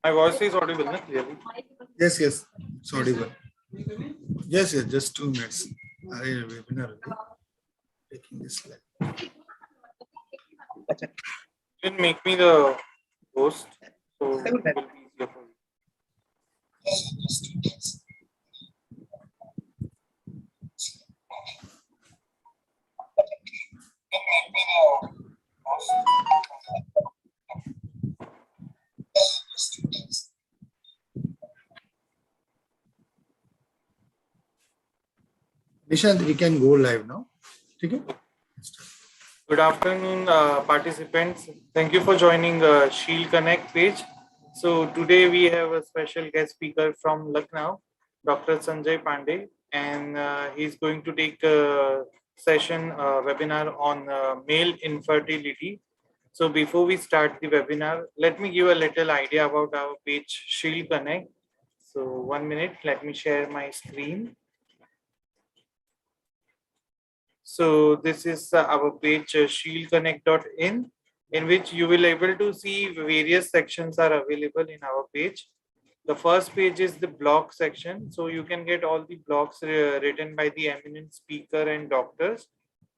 My voice is audible, na, clearly? Yes, yes, it's audible. Yes, yes, just 2 minutes. Webinar taking this slide. You can make me the host, so it will be easier for you. Nishant, we can go live now. Okay? Good afternoon, participants. Thank you for joining Shield Connect page. So today we have a special guest speaker from Lucknow, Dr. Sanjay Pandey, and he's going to take a session webinar on male infertility. So before we start the webinar, let me give a little idea about our page Shield Connect. So 1 minute, let me share my screen. So this is our page shieldconnect.in, in which you will able to see various sections are available in our page. The first page is the blog section. So you can get all the blogs written by the eminent speaker and doctors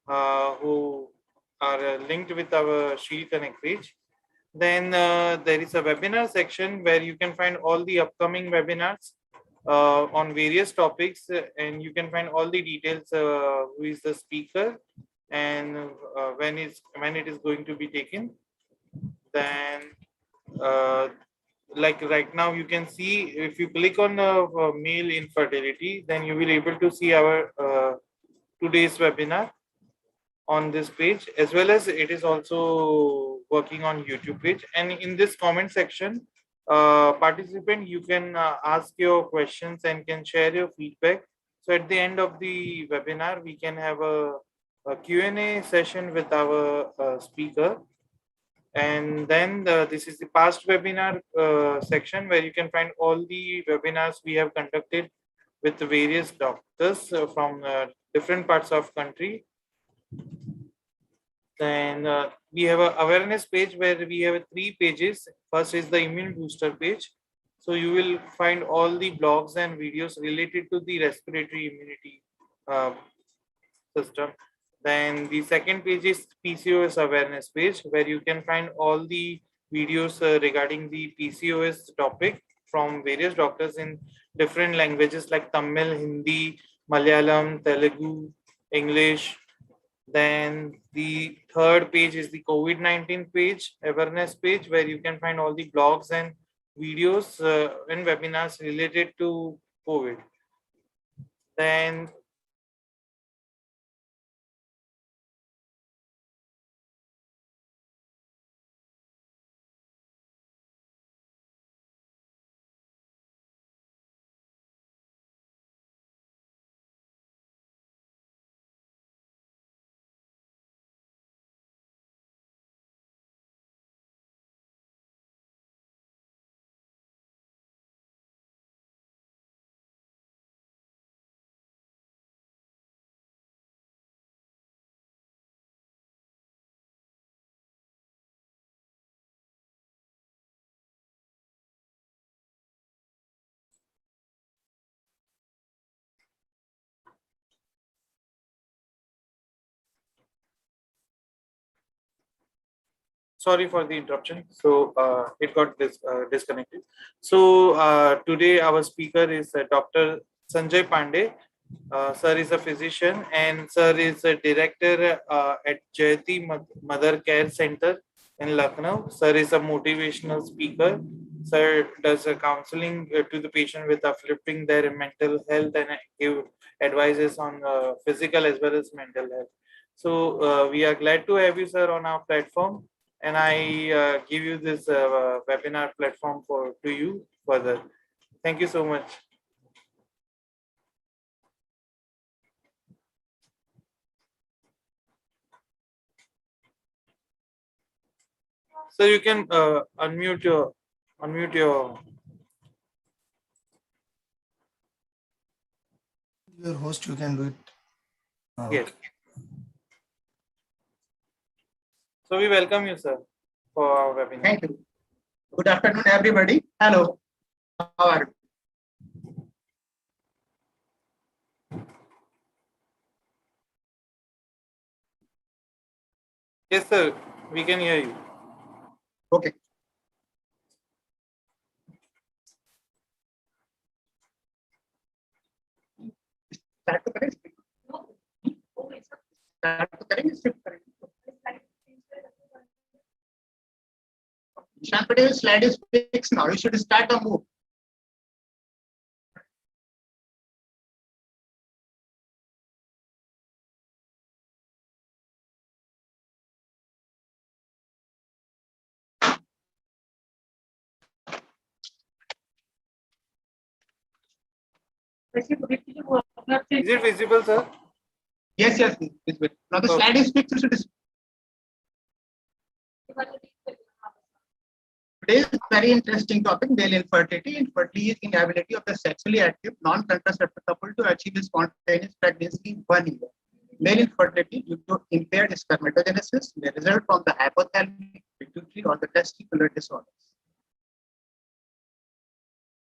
who are linked with our Shield Connect page. Then there is a webinar section where you can find all the upcoming webinars on various topics, and you can find all the details, who is the speaker and when it is going to be taken. Then like right now you can see, if you click on male infertility, then you will able to see our today's webinar on this page, as well as it is also working on YouTube page. And in this comment section, participant, you can ask your questions and can share your feedback. So at the end of the webinar, we can have a Q&A session with our speaker. And then this is the past webinar section, where you can find all the webinars we have conducted with various doctors from different parts of country. Then we have an awareness page where we have 3 pages. First is the immune booster page. So you will find all the blogs and videos related to the respiratory immunity system. Then the second page is PCOS awareness page, where you can find all the videos regarding the PCOS topic from various doctors in different languages like Tamil, Hindi, Malayalam, Telugu, English. Then the third page is the COVID-19 page, awareness page, where you can find all the blogs and videos and webinars related to COVID. Then sorry for the interruption. So it got disconnected. So today our speaker is Dr. Sanjay Pandey. Sir is a physician, and sir is a director at Jayati Mother Care Center in Lucknow. Sir is a motivational speaker. Sir does a counseling to the patient with uplifting their mental health and give advices on physical as well as mental health. So we are glad to have you, sir, on our platform, and I give you this webinar platform to you further. Thank you so much. So you can unmute your host, you can do it. yes. So we welcome you, sir, for our webinar. Thank you. Good afternoon, everybody. Hello. How are you? Yes, sir. We can hear you. Okay. Start to correct. Start to correct. Ishan Patel's slide is fixed now. You should start a move. Is it visible, sir? Yes, yes. Now the Okay. slide is fixed. You should. Today's very interesting topic: male infertility. Infertility is inability of the sexually active non-contraceptive couple to achieve spontaneous pregnancy in 1 year. Male infertility due to impaired spermatogenesis may result from the hypothalamic, pituitary, or the testicular disorders.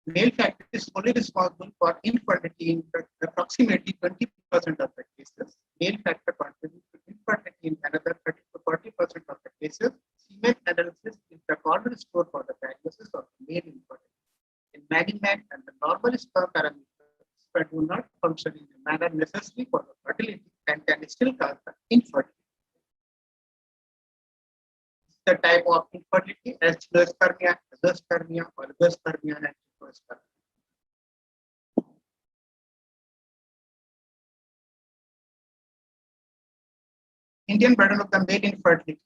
Male factor is only responsible for infertility in approximately 20% of the cases. Male factor contributes to infertility in another 30 to 40% of the cases. Semen analysis is the cornerstone for the diagnosis of male infertility. In many men and the normal sperm parameters do not function in the manner necessary for the fertility and can still cause the infertility. The type of infertility as azoospermia, oligospermia, and trichospermia. Indian burden of the male infertility.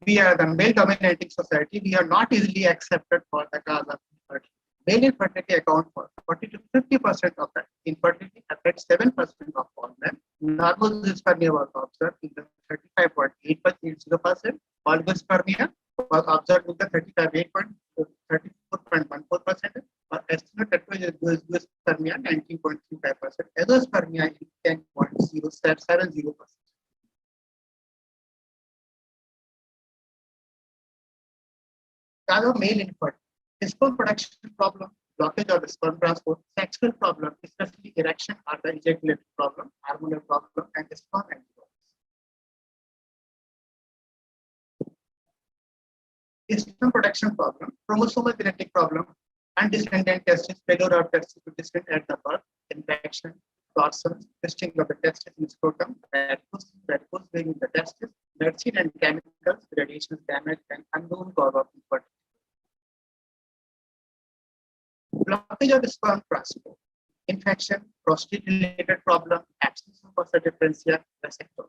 We are the male dominating society. We are not easily accepted for the cause of infertility. Male infertility accounts for 40 to 50% of the infertility, affects 7% of all men. Normal azoospermia was observed in the 35.80%. Oligospermia was observed in the 34.14%. Or azoospermia 19.35%. Azoospermia is 10.070%. Cause of male infertility. Sperm production problem, blockage of sperm transport, sexual problem, especially erection or the ejaculatory problem, hormonal problem, and sperm antibodies. Sperm production problem, chromosomal genetic problem, undescendant testis, failure of testis to descend at the birth, infection, torsons, twisting of the testis in scrotum, varicose vein in the testis, medicine and chemicals, radiation damage, and unknown cause of infertility. Blockage of sperm transport, infection, prostate-related problem, absence of fossa differentia, vasectomy.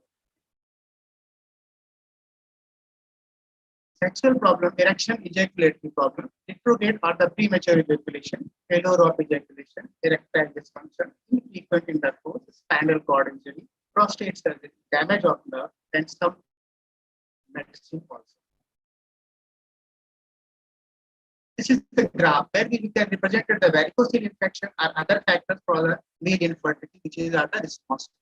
Sexual problem, erection, ejaculatory problem, retrograde or the premature ejaculation, failure of ejaculation, erectile dysfunction, infrequent intercourse, spinal cord injury, prostate surgery, damage of nerve, and some medicine also. This is the graph where we can represent the varicocele infection or other factors for the male infertility, which is other responsible.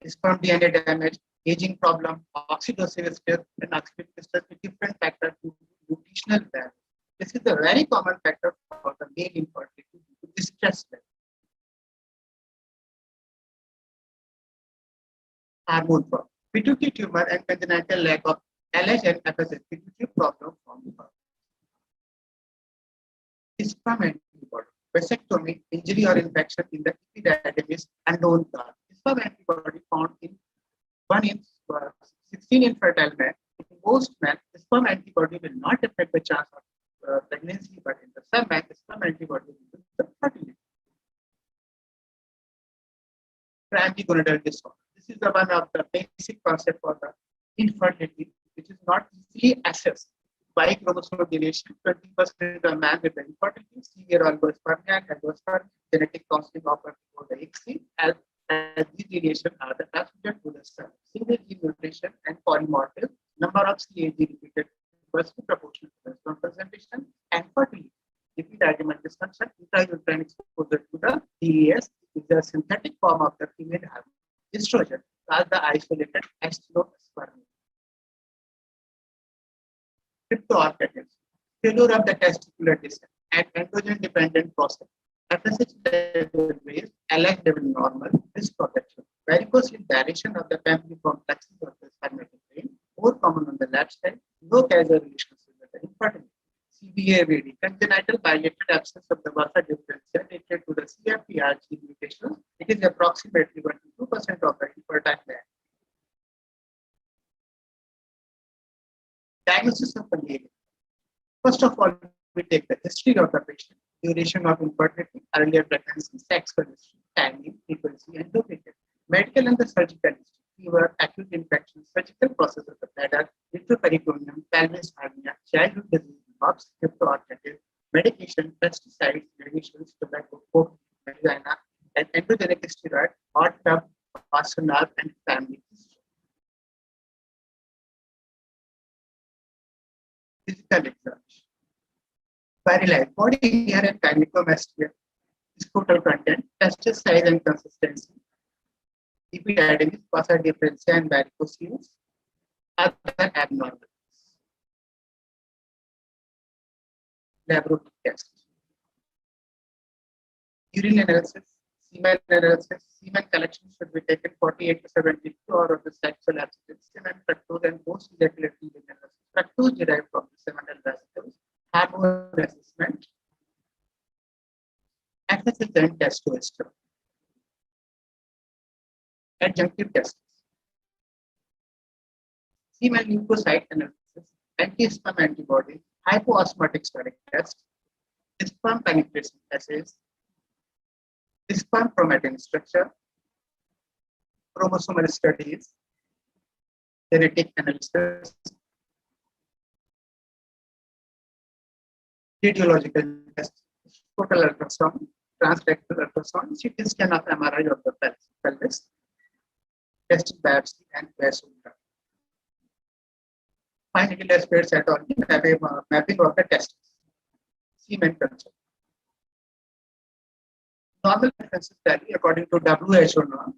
Sperm DNA damage, aging problem, oxidative stress, and oxidative stress with different factors to nutritional value. This is a very common factor for the male infertility due to stress level. Hormone problem, pituitary tumor and congenital lack of LH and FSH, pituitary problem from the birth. Sperm antibody, vasectomy, injury or infection in the epididymis, unknown cause. Sperm antibody found in 1 in 16 infertile men. In most men, sperm antibody will not affect the chance of pregnancy, but in the some men, sperm antibody will affect fertility. Triangular disorder. This is the one of the basic concept for the infertility, which is not easily assessed. By chromosome deletion, 20% of man with the infertility, severe oligospermia and endospermia, genetic counseling offered for the XC, as these deletions are the transmitted to the cell. Single gene mutation and polymorphism, number of CAG repeated inversely proportional to the sperm concentration, and fertility. Epididymal dysfunction, intrauterine exposure to the DES is a synthetic form of the female hormone estrogen, as the isolated astenospermia. Cryptorchidism. failure of the testicular descent, and androgen-dependent process. FSH level raised, LH level normal, risk protection. Varicose in direction of the pamphiliform plexus of the spermatic vein, more common on the left side, no causal relationship with the infertility. CBAVD, congenital bilateral absence of the vasa differential related to the CFPR gene mutations. It is approximately 1 to 2% of the infertile man. Diagnosis of the male. First of all, we take the history of the patient, duration of infertility, earlier pregnancy, sexual history, timing, frequency, and location. Medical and the surgical history, fever, acute infection, surgical process of the bladder, intraperitoneum, pelvis hernia, childhood disease, POPs, cryptorchidism, medication, pesticides, radiations, tobacco, coke, vagina, and endogenic steroid, hot tub, vascular, and family history. Physical examination. Virilized body hair and gynecomastia, scrotal content, testis size and consistency, epididymis, vasa differentia, and varicose, other abnormalities. Laboratory tests. Urine analysis, semen collection should be taken 48 to 72 hours of the sexual abstinence, semen fructose and post-ejaculatory urine analysis. Fructose derived from the seminal vesicles, hormone assessment, FSH and testosterone. Adjunctive tests. Semen leukocyte analysis, anti-sperm antibodies, hypoosmotic steric test, sperm penetration assays, sperm chromatin structure, chromosomal studies, genetic analysis, radiological tests, total ultrasound, transrectal ultrasound, CT scan of MRI of the pelvis, testing biopsy, and vasogram. Finally, let's pay set on the mapping of the testes. Semen culture. Normal references value according to WHO norm.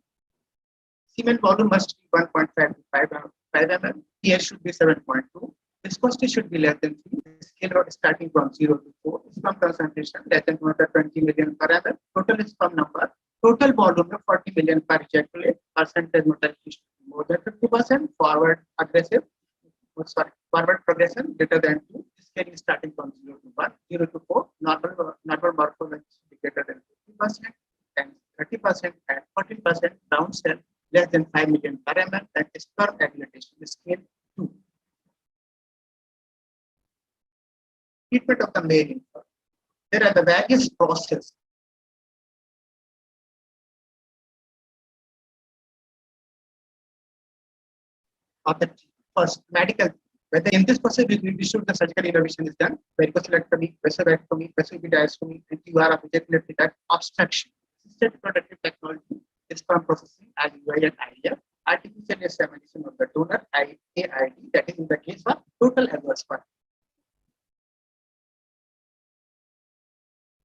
Semen volume must be 1.5 to 5 ml. pH should be 7.2. Viscosity should be less than 3. Scale starting from 0 to 4. Sperm concentration less than 220 million per ml. Total sperm number. Total volume of 40 million per ejaculate. Percentage mortality should be more than 50%. Forward progression greater than 2. Scale is starting from 0 to 1, 0 to 4. Normal morphology should be greater than 50%, and 30% and 14% down cell less than 5 million per ml, and sperm aggregation scale 2. Treatment of the male infant. There are the various processes of the first medical. Whether in this process we should the surgical intervention is done, varicocelectomy, vasorectomy, vasoepididystomy, and QR of ejaculatory duct obstruction, assisted reproductive technology, sperm processing, IUI and IVF, artificial insemination of the donor, AID, that is in the case of total adverse part.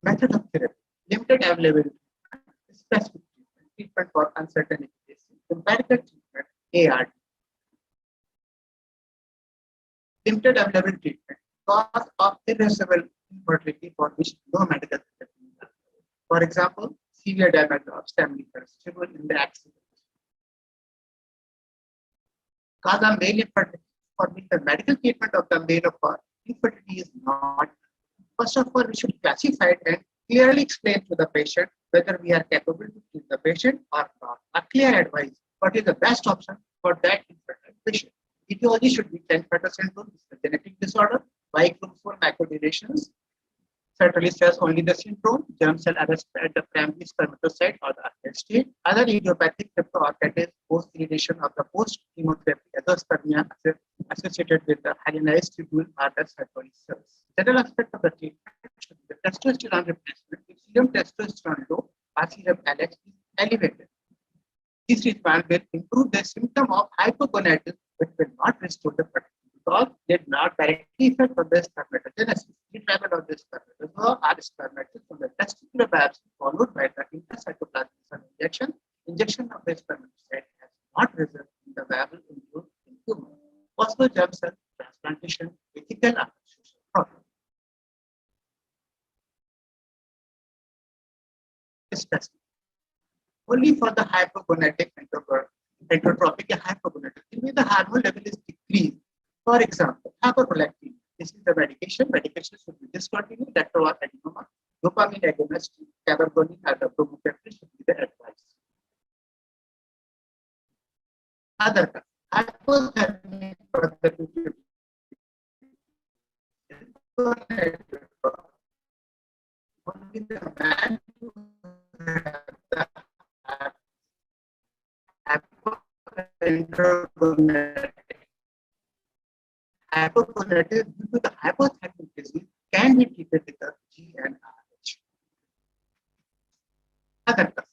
Method of therapy, limited availability, specific treatment for uncertain efficacy, empirical treatment, ARD. Limited available treatment, cause of irreversible infertility for which no medical therapy is available. For example, severe damage of stemnicles in the accident. Cause of male infertility, for which the medical treatment of the male of infertility is not. First of all, we should classify it and clearly explain to the patient whether we are capable to treat the patient or not. A clear advice, what is the best option for that infertile patient. Etiology should be 10% syndrome, is a genetic disorder, Y chromosome macrodeletions, certainly says only the syndrome, germ cell arrest at the primary spermatocyte or the archaic state. Other idiopathic cryptorchidism, post-irradiation of the post-chemotherapy, azoospermia associated with the hyalinized tubule are the Sertoli cells. General aspect of the treatment should be the testosterone replacement. If serum testosterone low, or serum LH is elevated. This treatment will improve the symptom of hypogonadism, but will not restore the fertility because they do not directly affect on the spermatogenesis. Retrieval of the spermatozoa are spermatozoa from the testicular biopsy followed by the intracytoplasmic cell injection. Injection of the spermatocyte has not resulted in the viable embryo in human. Possible germ cell transplantation, ethical and social problem. only for the hypogonatic enterotropic and hypogonatic. If the hormone level is decreased, for example, hyperprolactin. This is the medication. Medication should be discontinued. That or adenoma, dopamine agonist, cabergoline, or the bromocriptine should be the advice. Other hypothermic for the only the man who has the hypogonatic due to the hypothermic disease can be treated with the GnRH. Other causes.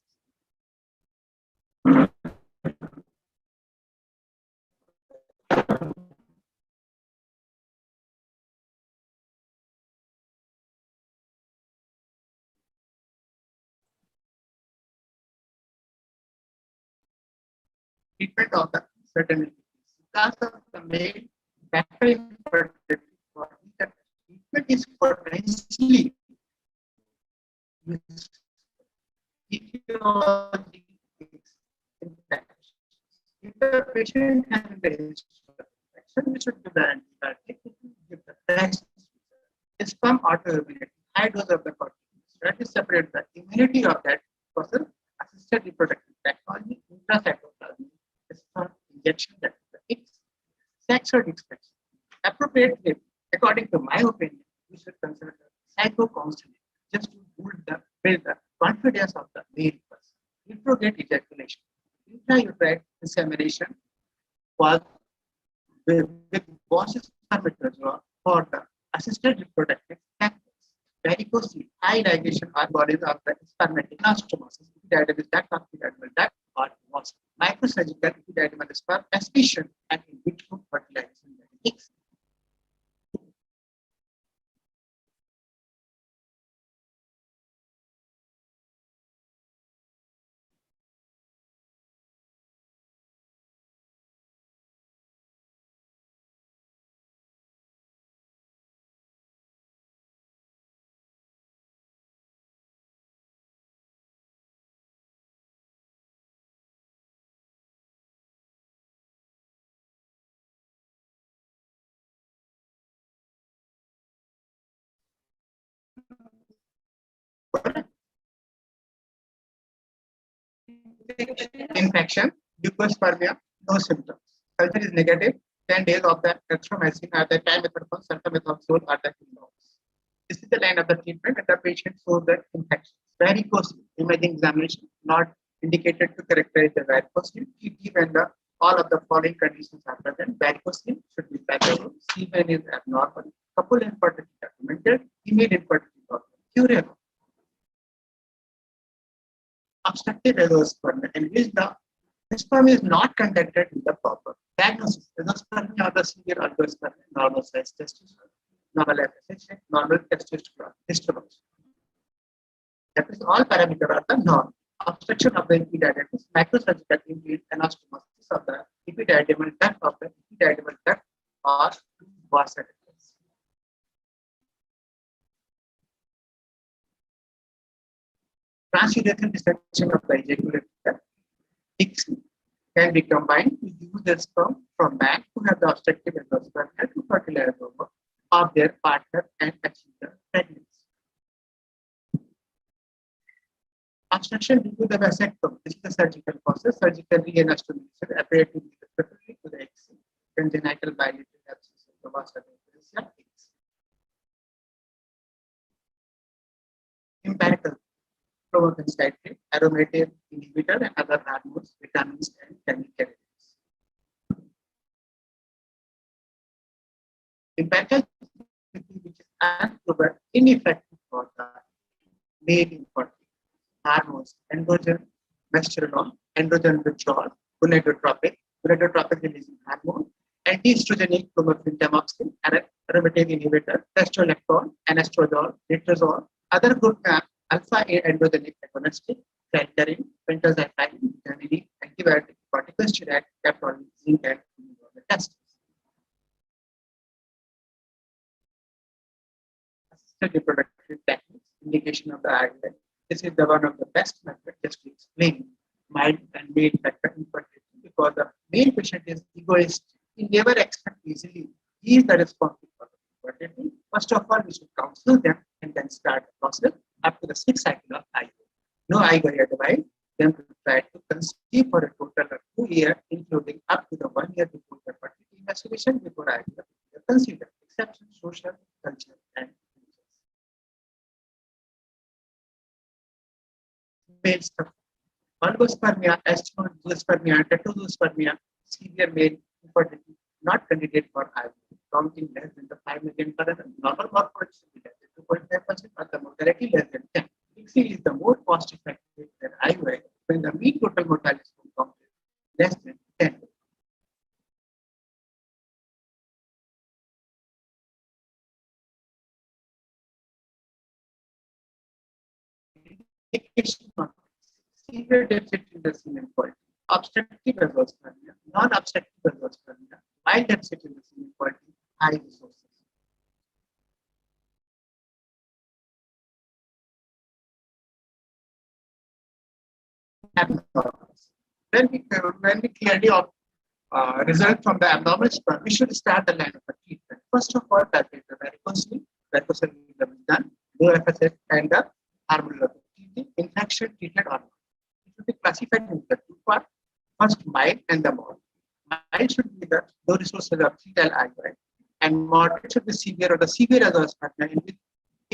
Treatment of the certain disease. Because of the male factor infertility body, the treatment is potentially etiology infection. If the patient has the infection, we should give the antibiotic, give the test. Sperm autoimmunity, high dose of the corticosteroid. That is separate the immunity of that person, assisted reproductive technology, intracytoplasmic sperm injection, that is the X. Sexual dysfunction. Appropriately, according to my opinion, we should consider psycho-counseling just to build the confidence of the male person. Retrograde ejaculation. Intrauterine insemination was with bosses for the assisted reproductive factors. Varicose, high ligation or bodies of the spermatic anastomosis, epididymal duct of epididymal duct or was microsurgical epididymal sperm aspiration and in vitro fertilization techniques. Infection, leukospasmia, no symptoms. Culture is negative, 10 days of the erythromycin at the time method for sulfamethoxazole or the chemicals. This is the line of the treatment and the patient shows the infection. Varicose, imaging examination, not indicated to characterize the varicose. TT when all of the following conditions are present. Varicose should be palpable, semen is abnormal, couple infertility documented, female infertility documented, curable. Obstructive azoospermia in which the sperm is not conducted in the proper diagnosis. Azoospermia or the severe oligospermia, normal size testosterone, normal FSH, normal testosterone, histology. That is all parameters are the norm. Obstruction of the epididymis, microsurgical increase anastomosis of the epididymal duct or vascular. Transurethral dissection of the ejaculator can be combined to use the sperm from man who have the obstructive azoospermia to fertilize over of their partner and achieve the pregnancy. Obstruction due to the vasectomy. This is the surgical process. Surgical reanastomization appear to be preferably to the X. Congenital bilateral abscess of the vascular X. Empirical chromosomal citrate, aromatase inhibitor, and other hormones, vitamins, and chemicals. Empirical, which is unproven ineffective for the male infertility. Hormones, androgen, testosterone, androgen withdrawal, gonadotropic releasing hormone, anti-estrogenic clomiphene tamoxifen, aromatase inhibitor, testosterone, anastrozole, letrozole, other good alpha androgenic agonistic, phenterine, pentazepine, guanidine, antibiotic, corticosteroid, caprolactin, zinc, and tests. Assisted reproductive techniques, indication of the IVF. This is the one of the best methods just to explain mild and may infect the infertility because the male patient is egoistic. He never expects easily. He is the responsible for the infertility. First of all, we should counsel them and then start the process up to the 6th cycle of IVF. No IVF advice them to try to conceive for a total of 2 years, including up to the 1 year before the fertility investigation before IVF. Consider exception, social, culture, and religious. Male stuff. Oligospermia, astenospermia, tetrospermia, severe male infertility, not candidate for IVF, counting less than the 5 million per annum. Normal mortality should be less than 2.5%, but the mortality less than 10. ICSI is the more cost effective than IVF when the mean total mortality is less than 10. Severe deficit in the semen quality, obstructive azoospermia, non-obstructive azoospermia, mild deficit in the semen quality, high resources. Abnormals. When we clearly result from the abnormal sperm, we should start the line of the treatment. First of all, that is the varicose is done, no FSS and the hormonal infection treated or not. It should be classified into the two parts. First, mild and the moderate. Mild should be the low resources of fetal IVI, and moderate should be severe or the severe azoospermia in which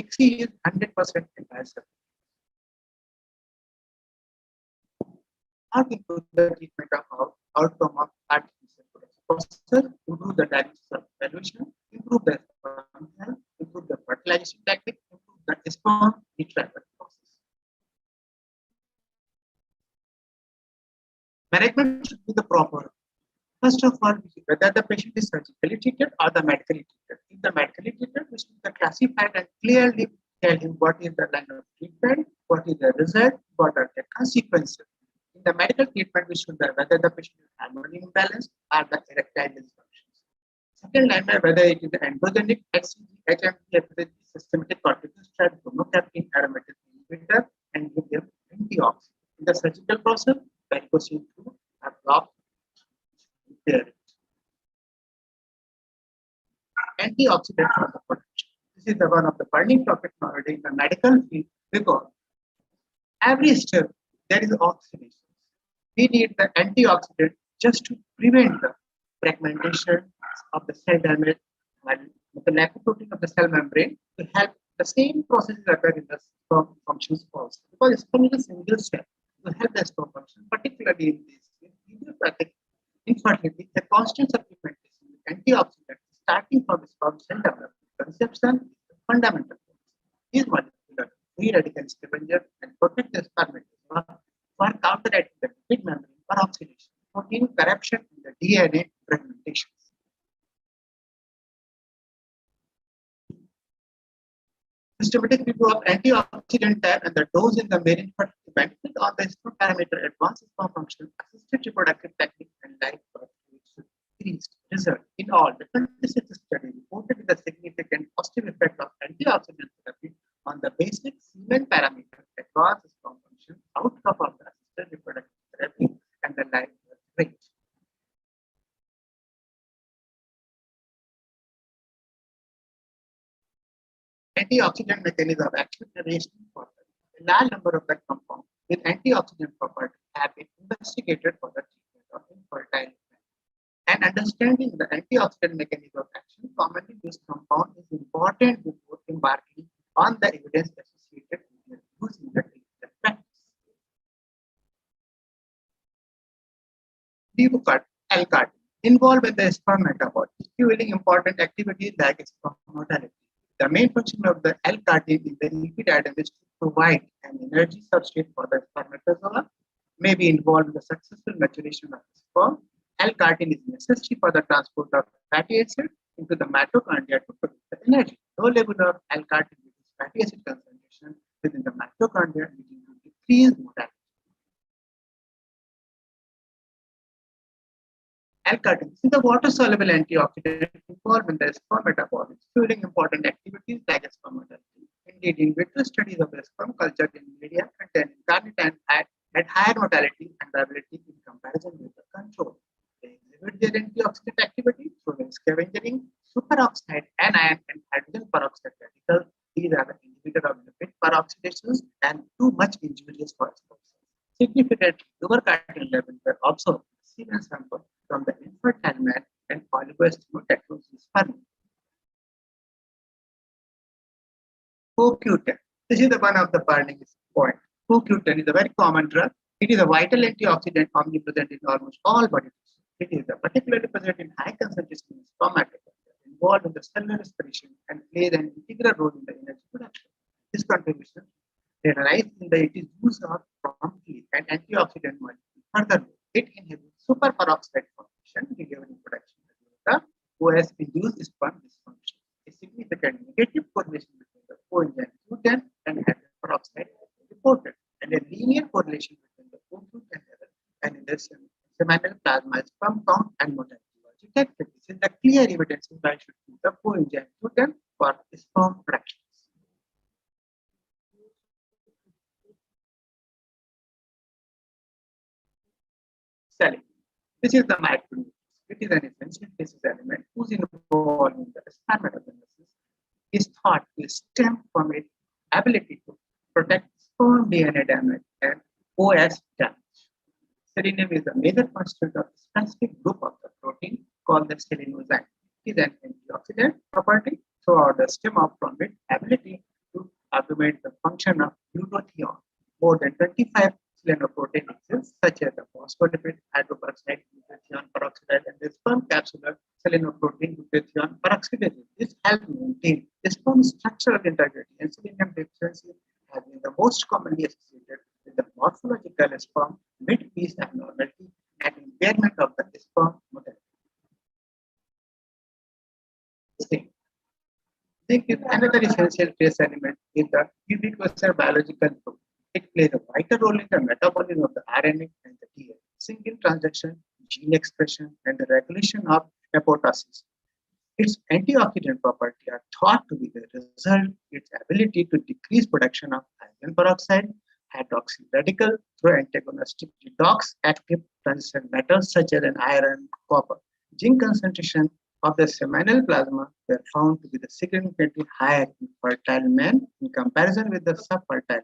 ICSI is 100% entire surface. Not improve the treatment of outcome of artificial process, improve the diagnosis of evaluation, improve the sperm health, improve the fertilization technique, improve the sperm retrieval process. Management should be the proper. First of all, whether the patient is surgically treated or the medically treated. If the medically treated, we should classify and clearly tell him what is the line of treatment, what is the result, what are the consequences. In the medical treatment, we should know whether the patient is hormonal imbalance or the erectile dysfunctions. Second line, whether it is the androgenic, HCG, HMG, systematic corticosteroid, chemotherapy, aromatic inhibitor, and give them antioxidant. In the surgical process, varicose through a block. Antioxidant for the potential. This is the one of the burning topic nowadays in the medical field because every step there is oxidation. We need the antioxidant just to prevent the fragmentation of the cell damage and the lipoprotein of the cell membrane to help the same processes occur in the sperm functions also. Because sperm is a single cell to help the sperm function, particularly in this idiopathic infertility, the constant supplementation with antioxidants starting from the sperm cell development conception is the fundamental. These molecules free radical scavenger and protect the spermatozoa for counteracting the lipid membrane or oxidation, protein corruption in the DNA fragmentations. Systematic review of antioxidant type and the dose in the male infertility benefit on the sperm parameter advances sperm function, assisted reproductive technique, and life birth rate increased. Result in all, the 26 study reported with a significant positive effect of antioxidant therapy on the basic semen parameter across sperm function, outcome of the assisted reproductive therapy, and the life birth rate. Antioxidant mechanism of action relation for a large number of the compounds with antioxidant properties have been investigated for the treatment of infertile women. And understanding the antioxidant mechanism of action commonly used compound is important before embarking on the evidence associated with use in the clinical practice. L-cartin involved in the sperm metabolism, fueling important activities like sperm motility. The main function of the L-cartin in the lipid atom is to provide an energy substrate for the spermatozoa, may be involved in the successful maturation of the sperm. L-cartin is necessary for the transport of fatty acid into the mitochondria to produce the energy. Low level of L-cartin reduces fatty acid concentration within the mitochondria, leading to decreased mortality. L-cartin is the water-soluble antioxidant involved in the sperm metabolism, fueling important activities like sperm motility. Indeed, in vitro studies of the sperm culture in media contain carnitine had higher mortality and capability in comparison with the control. They exhibit their antioxidant activity through the scavenging superoxide, anion, and hydrogen peroxide radicals. These are the inhibitor of lipid peroxidations and too much injurious for exposure. Significantly lower carotene levels were observed in semen sample from the infertile man and oligoesteroid sperm. CoQ10. This is the one of the burning point. CoQ10 is a very common drug. It is a vital antioxidant omnipresent in almost all body tissues. It is particularly present in high concentration in spermatogenesis, involved in the cellular respiration and plays an integral role in the energy production. This contribution relies in the it is used of promptly and antioxidant molecule. Furthermore, it inhibits superperoxide formation, delivering production of the OS-induced sperm dysfunction. A significant negative correlation between the coenzyme Q10 and hydrogen peroxide is reported, and a linear correlation between the CoQ10 level and in the seminal plasma sperm count and mortality was detected. This is the clear evidence why should use the coenzyme Q10 for sperm production. Selling. This is the micronucleus. It is an essential basis element whose involvement in the spermatogenesis is thought to stem from its ability to protect sperm DNA damage and OS damage. Selenium is a major constituent of a specific group of the protein called the selenozyme. It is an antioxidant property throughout the stem from its ability to augment the function of glutathione. More than 25 selenoprotein exists, such as the phospholipid, hydroperoxide, glutathione peroxidase, and the sperm capsular selenoprotein glutathione peroxidase. This helps maintain the sperm structural integrity, and selenium deficiency has been the most commonly associated with the morphological sperm mid-piece abnormality and impairment of the sperm motility. Zinc is another essential trace element in the ubiquitous biological group. It plays a vital role in the metabolism of the RNA and the DNA, single transduction, gene expression, and the regulation of apoptosis. Its antioxidant properties are thought to be the result of its ability to decrease production of hydrogen peroxide, hydroxyl radical through antagonistic redox active transition metals such as an iron, copper. Zinc concentration of the seminal plasma were found to be the significantly higher in fertile men in comparison with the subfertile.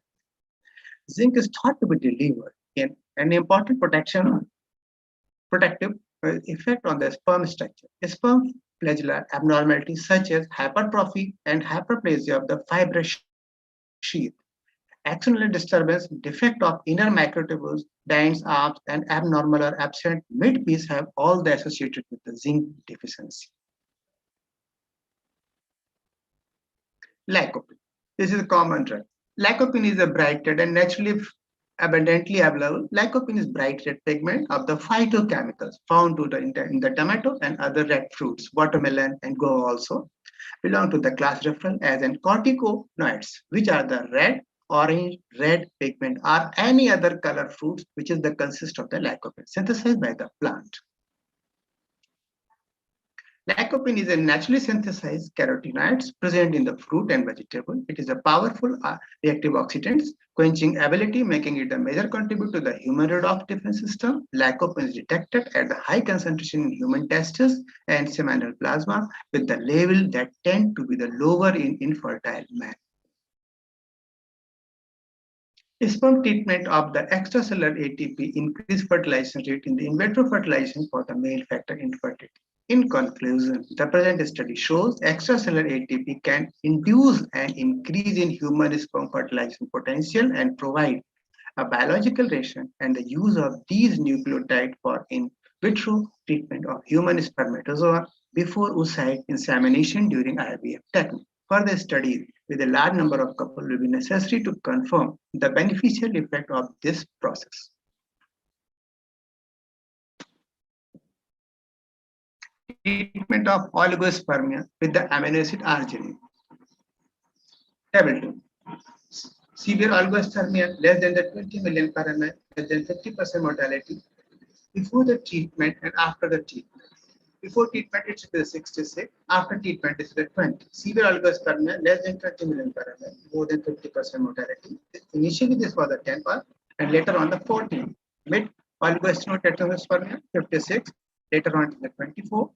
Zinc is thought to be delivered in an important protective effect on the sperm structure. Sperm flagellar abnormalities such as hypertrophy and hyperplasia of the fibrous sheath, axonal disturbance, defect of inner microtubules, Dine's arms, and abnormal or absent mid-piece have all the associated with the zinc deficiency. Lycopene. This is a common drug. Lycopene is a bright red and naturally abundantly available. Lycopene is bright red pigment of the phytochemicals found in the tomato and other red fruits. Watermelon and guava also belong to the class referred as an corticonoids, which are the red, orange, red pigment or any other color fruits which is the consist of the lycopene synthesized by the plant. Lycopene is a naturally synthesized carotenoids present in the fruit and vegetable. It is a powerful reactive oxidant, quenching ability, making it a major contributor to the human redox defense system. Lycopene is detected at the high concentration in human testes and seminal plasma, with the level that tend to be the lower in infertile men. Sperm treatment of the extracellular ATP increased fertilization rate in the in vitro fertilization for the male factor infertility. In conclusion, the present study shows extracellular ATP can induce an increase in human sperm fertilization potential and provide a biological ration and the use of these nucleotides for in vitro treatment of human spermatozoa before oocyte insemination during IVF technique. Further studies with a large number of couples will be necessary to confirm the beneficial effect of this process. Treatment of oligospermia with the amino acid arginine. Table 2. Severe oligospermia less than the 20 million per ml, less than 50% mortality before the treatment and after the treatment. Before treatment, it should be 66. After treatment, it is 20. Severe oligospermia less than 20 million per ml, more than 50% mortality. Initially, this was the 10 part, and later on the 14. Mid Oligospermia 56, later on to the 24.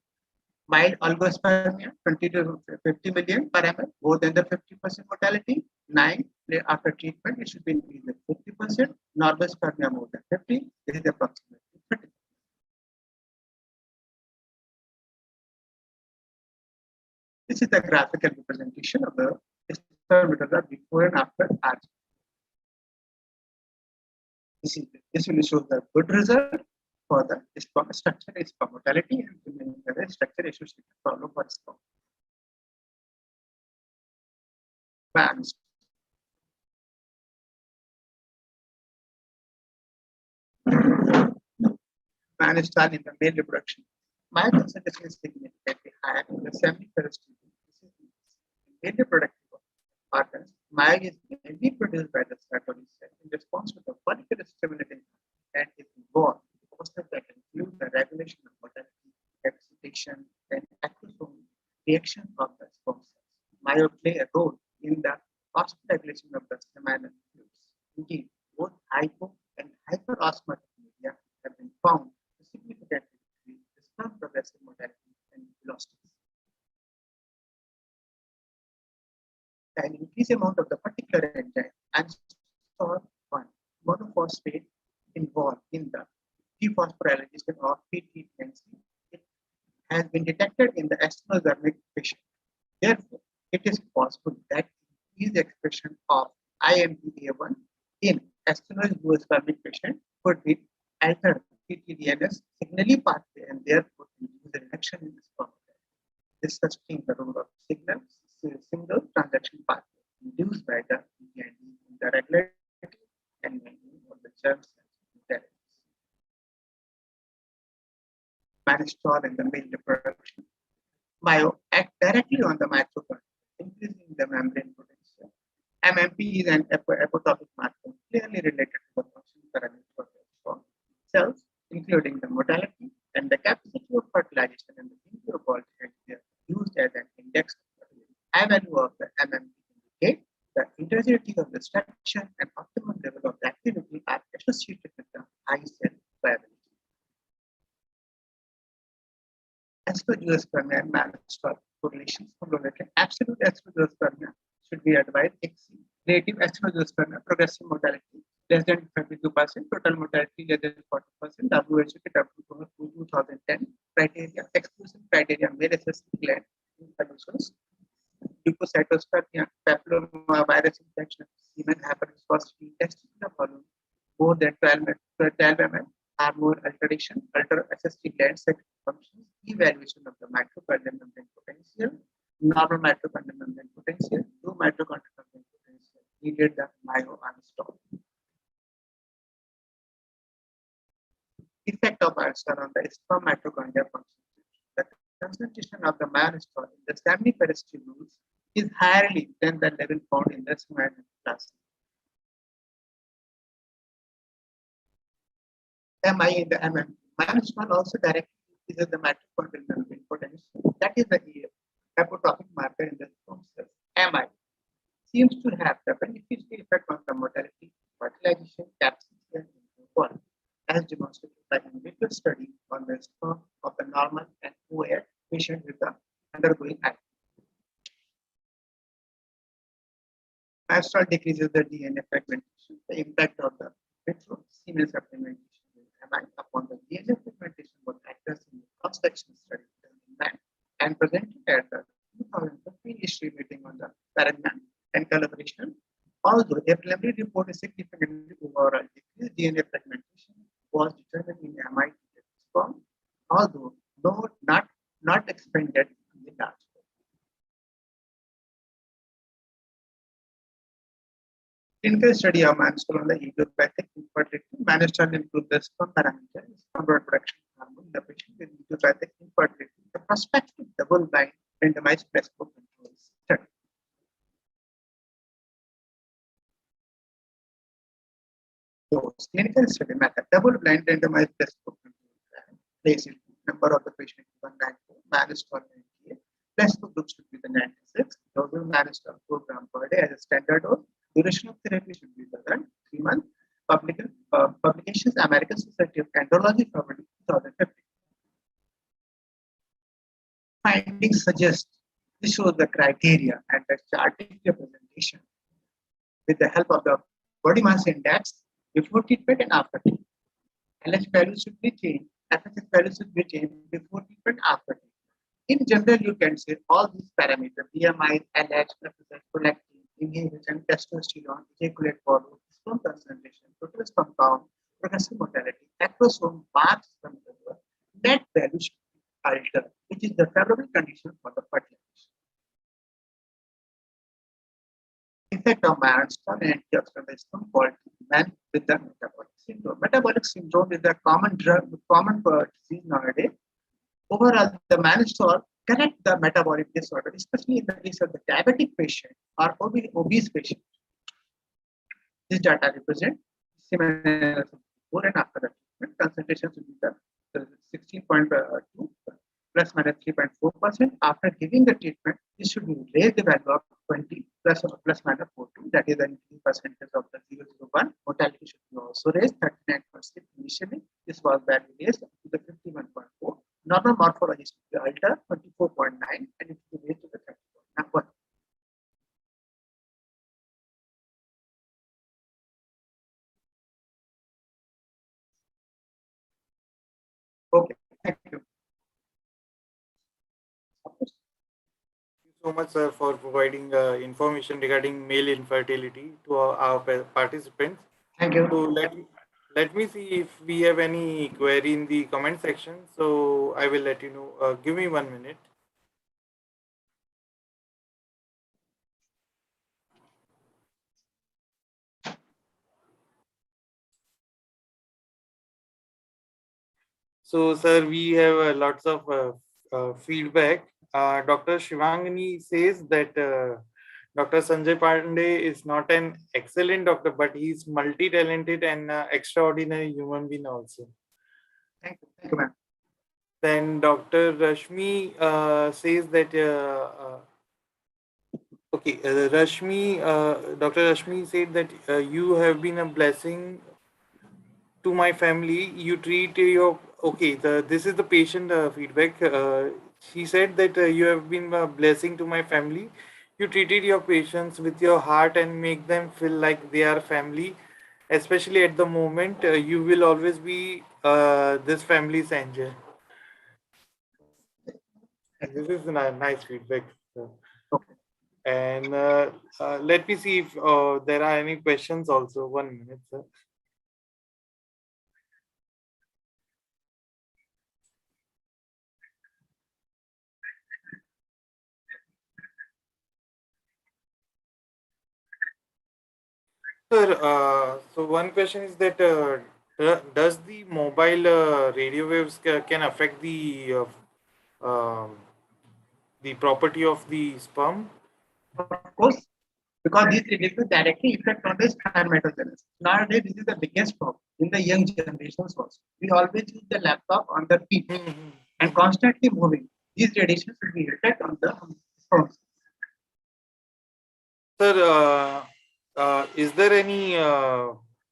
Mild oligospermia 20 to 50 million per ml, more than the 50% mortality. 9, after treatment, it should be increased at 50%. Normal spermia more than 50, this is approximately 30. This is the graphical representation of the spermatozoa before and after RG. This will show the good result for the sperm structure is sperm mortality and remaining the structure associated problem for sperm. Bands. Man is done in the male reproduction. My concentration is significantly higher in the semi-terrestrial. This is male reproductive organs. Male is mainly produced by the Sertoli cell in response to the follicular stimulating and is involved in processes that include the regulation of mortality, excitation, and acrosome reaction of the sperm cells. Myo play a role in the osmoregulation of the seminal fluids. Indeed, both hypo and hyperosmotic media have been found to significantly decrease the sperm progressive mortality and velocities. An increased amount of the particular enzyme and SOR1 monophosphate involved in the dephosphorylation of PTPNC has been detected in the external patient. Therefore, it is possible that increased expression of IMDA1 in external duospermic patient could be altered PTDNS signaling pathway and therefore induce a reduction in the sperm. This sustains the role of single transaction pathway induced by the EJACULatory in the regulatory and maintaining of the germ cells intelligence. Manistol in the male reproduction. Myo act directly on the mitochondria, increasing the membrane potential. MMP is an apoptotic marker clearly related to the function parameter of the cells, including the mortality and the capacity of fertilization and the nuclear quality used as an index. High value of the MMP indicate the intensity of the structure and optimum level of the activity are associated with the high cell viability. Exoduospermia and manistol correlations correlated. Absolute exoduospermia should be advised exceed relative exoduospermia progressive mortality less than 32%, total mortality less than 40%, WHO 2010 criteria, exclusion criteria, male assessment gland solutions, leukocytospermia, papillomavirus infection, semen hyperviscosity, testicular volume more than 12 ml, hormone alteration, alter SST gland sex functions, evaluation of the mitochondrial membrane potential, normal mitochondrial membrane potential, low mitochondrial membrane potential, needed the myo-unstop. Effect of Alston on the sperm mitochondria function. The concentration of the manistol in the semi-terrestrial roots is higher than the level found in the seminal class. MI in the MM. Manistol also directly increases the mitochondrial membrane potential. That is the apoptotic marker in the sperm cells. MI seems to have the beneficial effect on the mortality, fertilization, capacity, and quality, as demonstrated by a medical study on the sperm of the normal and OA patient with the undergoing acne. Manistol decreases the DNA fragmentation. The impact of the vitro semen supplementation with MI upon the DNA fragmentation was addressed in the cross-section study in man and presented at the 2015 history meeting on the paradigm and collaboration. Although a preliminary report is significantly overall decreased DNA fragmentation was determined in MI sperm, although not expanded in the large. Clinical study of manistol on the idiopathic infertility. Manistol includes the sperm parameter, sperm production hormone, the patient with idiopathic infertility. The prospective double-blind randomized placebo control study. So, clinical study method, double-blind randomized placebo control trial. Basic number of the patient 194, manistol 98. Placebo group should be the 96. Dose of manistol 4 grams per day as a standard dose. Duration of therapy should be 3 months. Publication Publications, American Society of Andrology, February 2015. Findings suggest this shows the criteria and the chartic representation with the help of the body mass index before treatment and after treatment. LH value should be changed, FSH value should be changed before treatment, after treatment. In general, you can say all these parameters, BMI, LH, FSH, prolactin, inhibition, testosterone, ejaculate volume, sperm concentration, total sperm count, progressive mortality, acrosome, marks, net value should be altered, which is the favorable condition for the fertilization. Effect of milestone and antioxidant sperm quality in men with the metabolic syndrome. Metabolic syndrome is a common disease nowadays. Overall, the milestone correct the metabolic disorder, especially in the case of the diabetic patient or obese patient. This data represent similar before and after the treatment. Concentrations will be the 16.2 plus minus 3.4%. After giving the treatment, this should be raised the value of 20 plus minus 42. That is the increase percentage of the 0.01. Mortality should be also raised 39% initially. This was value raised to the 51.4. Normal morphology should be altered 24.9 and it should be raised to the 30.1. Okay, thank you. So much, sir, for providing information regarding male infertility to our participants. Thank you. So let me see if we have any query in the comment section. So I will let you know. Give me 1 minute. So, sir, we have lots of feedback. Dr. Shivangani says that Dr. Sanjay Pandey is not an excellent doctor, but he's multi-talented and extraordinary human being also. Thank you, ma'am. Then Dr. Rashmi says that okay, Dr. Rashmi said that you have been a blessing to my family. You treat your okay. This is the patient feedback. She said that you have been a blessing to my family. You treated your patients with your heart and make them feel like they are family. Especially at the moment, you will always be this family's angel. This is a nice feedback. Okay. And let me see if there are any questions also. 1 minute, sir. Sir, so one question is that does the mobile radio waves can affect the property of the sperm? Of course, because these radiations directly affect on the spermatogenesis. Nowadays, this is the biggest problem in the young generations also. We always use the laptop on the feet and constantly moving. These radiations will be affect on the sperm. Sir, is there any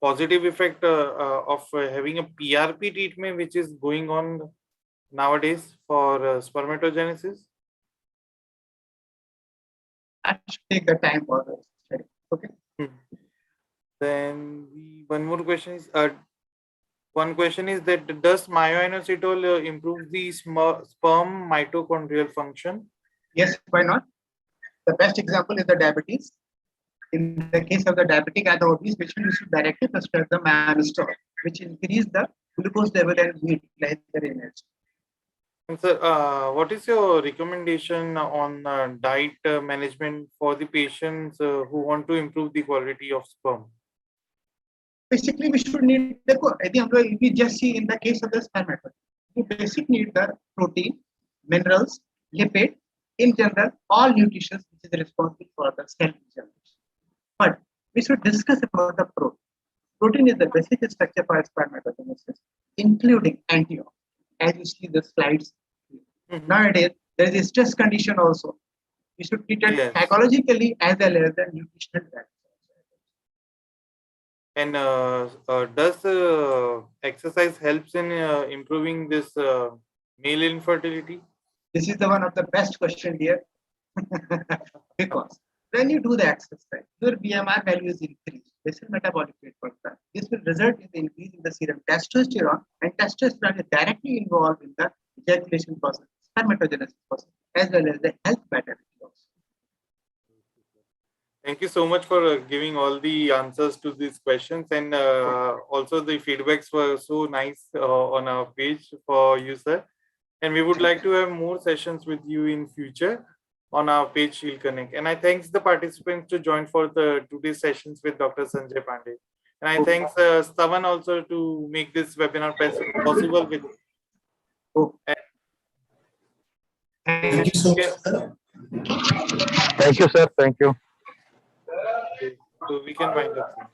positive effect of having a PRP treatment which is going on nowadays for spermatogenesis? I should take the time for the study. Okay. Then one more question is that does myoinositol improve the sperm mitochondrial function? Yes, why not? The best example is the diabetes. In the case of the diabetic and the obese patient, you should directly prescribe the mannostol, which increase the glucose level and utilize their energy. And sir, what is your recommendation on diet management for the patients who want to improve the quality of sperm? Basically, we should need the we just see in the case of the spermatozoa. We basically need the protein, minerals, lipid, in general, all nutrition which is responsible for the cell generation. But we should discuss about the protein. Protein is the basic structure for spermatogenesis, including antioxidants. As you see the slides. Nowadays, there is a stress condition also. We should treat it psychologically as well as the nutritional value. And does exercise helps in improving this male infertility? This is the one of the best question here. Because when you do the exercise, your BMI values increase. This is metabolic rate factor. This will result in the increase in the serum testosterone, and testosterone is directly involved in the ejaculation process, spermatogenesis process, as well as the health pattern. Thank you so much for giving all the answers to these questions, and also the feedbacks were so nice on our page for you, sir. And we would like to have more sessions with you in future on our page She'll Connect. And I thanks the participants to join for the today's sessions with Dr. Sanjay Pandey. And I thanks Stavan also to make this webinar possible with. Thank you so much, sir. Thank you, sir. Thank you. So we can wind up.